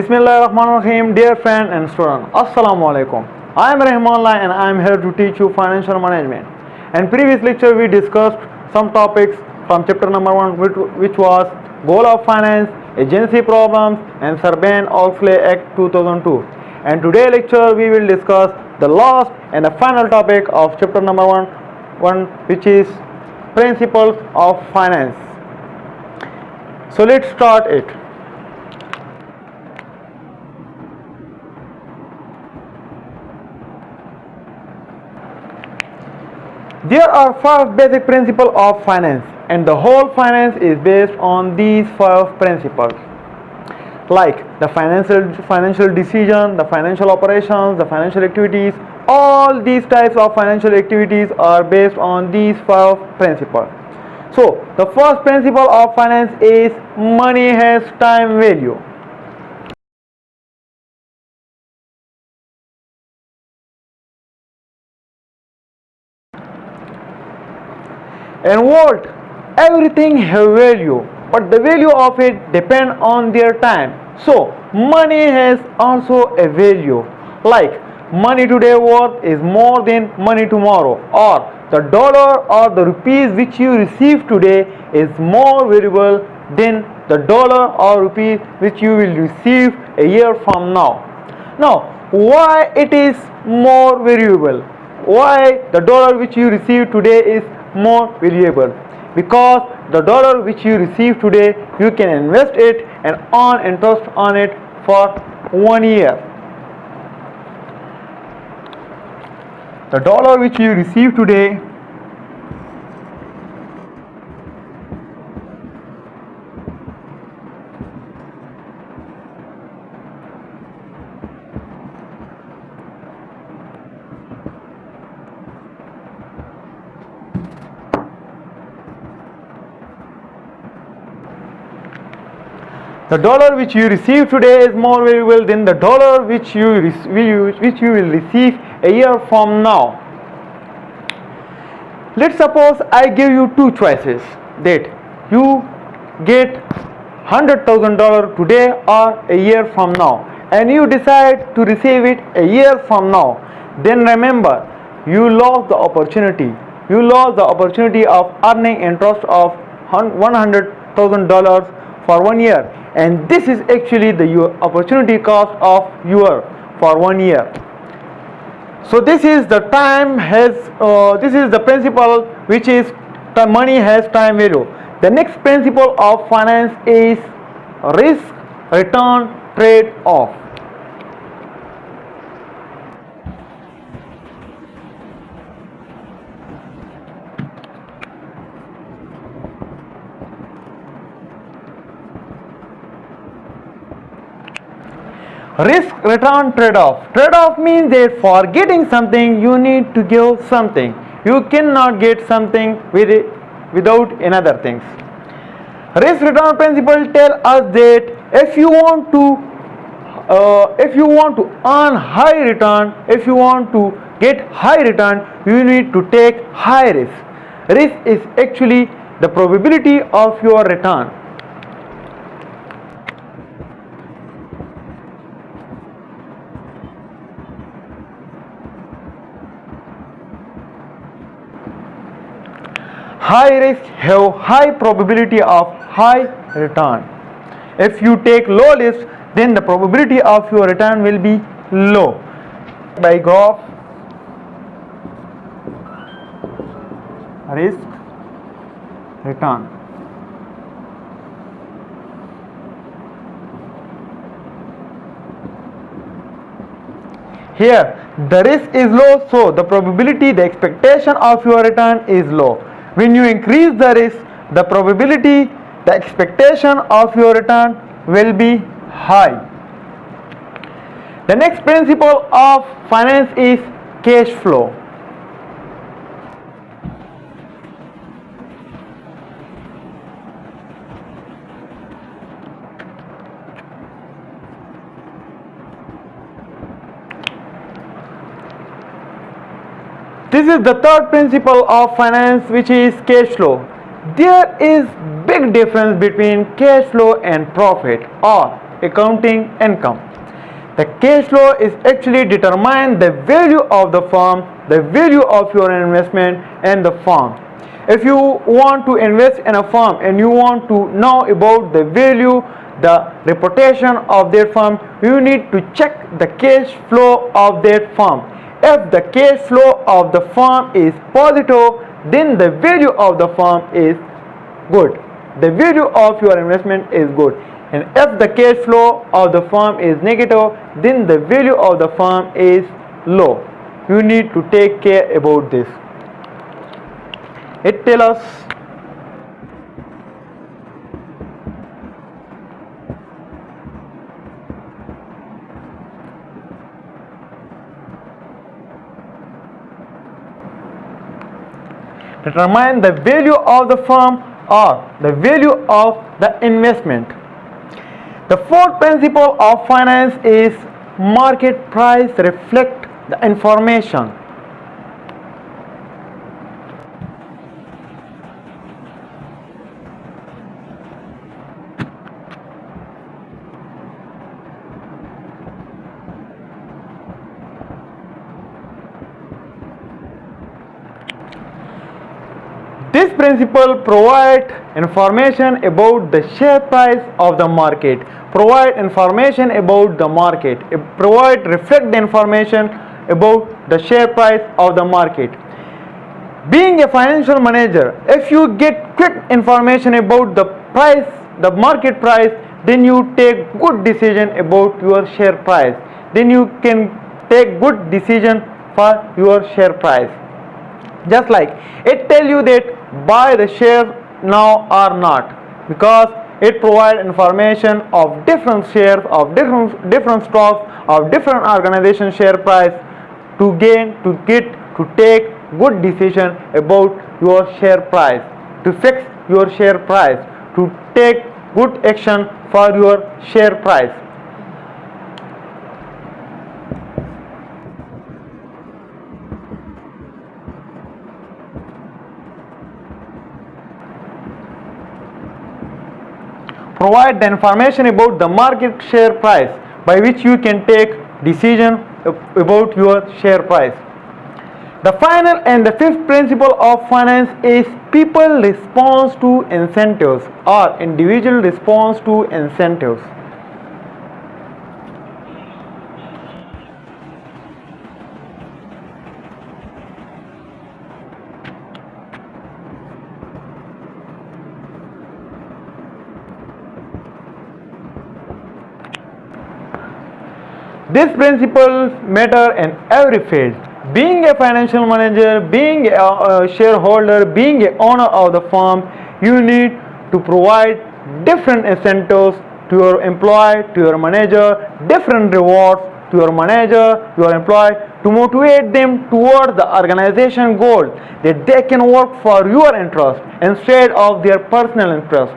Bismillahirrahmanirrahim, dear friend and student. Assalamu alaikum. I am Rehman and I am here to teach you financial management. In previous lecture, we discussed some topics from chapter number 1, which was goal of finance, agency problems, and Sarbanes-Oxley Act 2002. And today lecture, we will discuss the last and the final topic of chapter number 1, which is principles of finance. So let's start it. There are 5 basic principles of finance, and the whole finance is based on these 5 principles, like the financial decision, the financial operations, the financial activities. All these types of financial activities are based on these 5 principles. So the first principle of finance is money has time value. In world, everything have value, but the value of it depend on their time. So money has also a value, like money today worth is more than money tomorrow, or the dollar or the rupees which you receive today is more valuable than the dollar or rupees which you will receive a year from now. Now, why it is more valuable? Why the dollar which you receive today is more valuable? Because the dollar which you receive today, you can invest it and earn interest on it for 1 year. The dollar which you receive today is more valuable than the dollar which you will receive a year from now. Let's suppose I give you 2 choices, that you get $100,000 today or a year from now, and you decide to receive it a year from now. Then remember, you lost the opportunity. You lost the opportunity of earning interest of $100,000 for 1 year, and this is actually the opportunity cost of your for 1 year. So this is the this is the principle which is the money has time value. The next principle of finance is risk return trade off. Risk return trade-off. Trade-off means that for getting something you need to give something. You cannot get something without another things. Risk return principle tell us that if you want to earn high return, if you want to get high return, you need to take high risk. Risk is actually the probability of your return. High risk have high probability of high return. If you take low risk, then the probability of your return will be low. By graph, risk return. Here the risk is low, so the probability, the expectation of your return is low. When you increase the risk, the probability, the expectation of your return will be high. The next principle of finance is cash flow. This is the third principle of finance, which is cash flow. There is big difference between cash flow and profit, or accounting income. The cash flow is actually determine the value of the firm, the value of your investment and the firm. If you want to invest in a firm and you want to know about the value, the reputation of their firm, you need to check the cash flow of that firm. If the cash flow of the firm is positive, then the value of the firm is good. The value of your investment is good. And if the cash flow of the firm is negative, then the value of the firm is low. You need to take care about this. It tells us determine the value of the firm or the value of the investment. The fourth principle of finance is market price reflect the information. This principle provides information about the share price of the market, provide information about the market, reflect the information about the share price of the market. Being a financial manager, if you get quick information about the price, the market price, then you take good decision about your share price. Then you can take good decision for your share price. Just like it tell you that buy the share now or not, because it provides information of different shares of different stocks of different organization share price to take good decision about your share price, to fix your share price, to take good action for your share price. Provide the information about the market share price by which you can take decision about your share price. The final and the fifth principle of finance is people response to incentives or individual response to incentives. These principles matter in every field. Being a financial manager, being a shareholder, being an owner of the firm, you need to provide different incentives to your employee, to your manager, different rewards to your manager, your employee, to motivate them towards the organization goal, that they can work for your interest instead of their personal interest.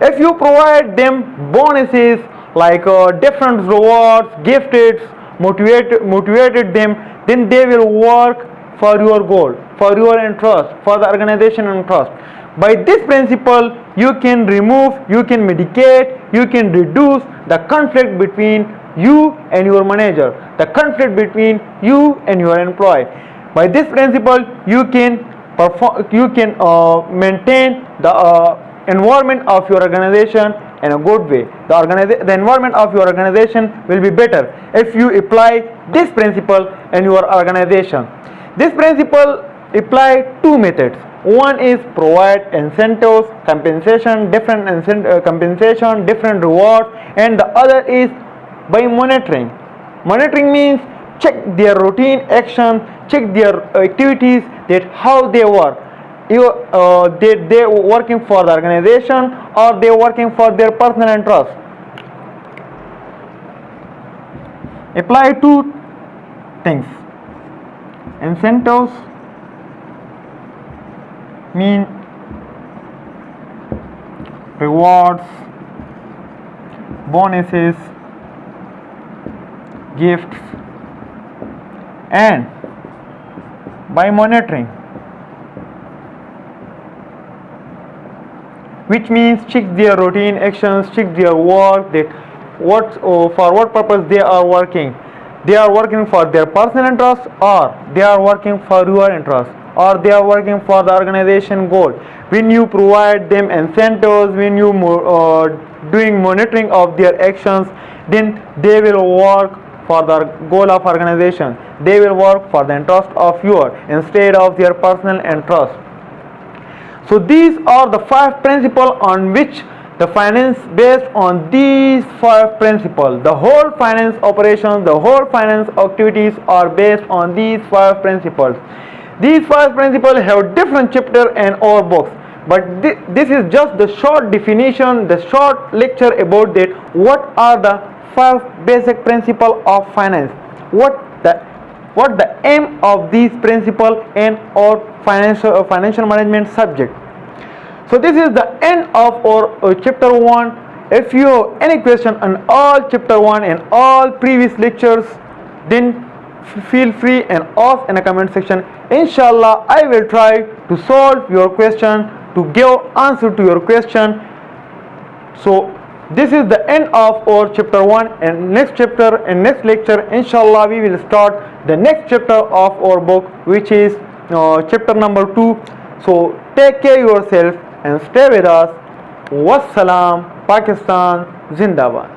If you provide them bonuses like different rewards, gifted, motivated them, then they will work for your goal, for your interest, for the organization interest. By this principle, you can remove, you can mitigate, you can reduce the conflict between you and your manager, the conflict between you and your employee. By this principle, you can maintain the environment of your organization in a good way. The environment of your organization will be better if you apply this principle in your organization. This principle apply two methods. One is provide incentives, compensation, different rewards, and the other is by monitoring. Monitoring means check their routine action, check their activities, that how they work. They working for the organization or they working for their personal interest. Apply two things. Incentives mean rewards, bonuses, gifts, and by monitoring, which means check their routine actions, check their work, that for what purpose they are working. They are working for their personal interest, or they are working for your interest, or they are working for the organization goal. When you provide them incentives, when you doing monitoring of their actions, then they will work for the goal of organization. They will work for the interest of your instead of their personal interest. So these are the 5 principles on which the finance, based on these 5 principles, the whole finance operations, the whole finance activities are based on these 5 principles. These 5 principles have different chapters in our books, but this is just the short definition, the short lecture about that. What are the 5 basic principles of finance? What the aim of these principles in our financial management subject. So this is the end of our chapter 1. If you have any question on all chapter 1 and all previous lectures, then feel free and ask in the comment section. Inshallah, I will try to solve your question, to give answer to your question. So this is the end of our chapter 1, and next chapter and next lecture, inshallah, we will start the next chapter of our book, which is chapter number 2. So take care yourself and stay with us. Wassalam, Pakistan, Zindabad.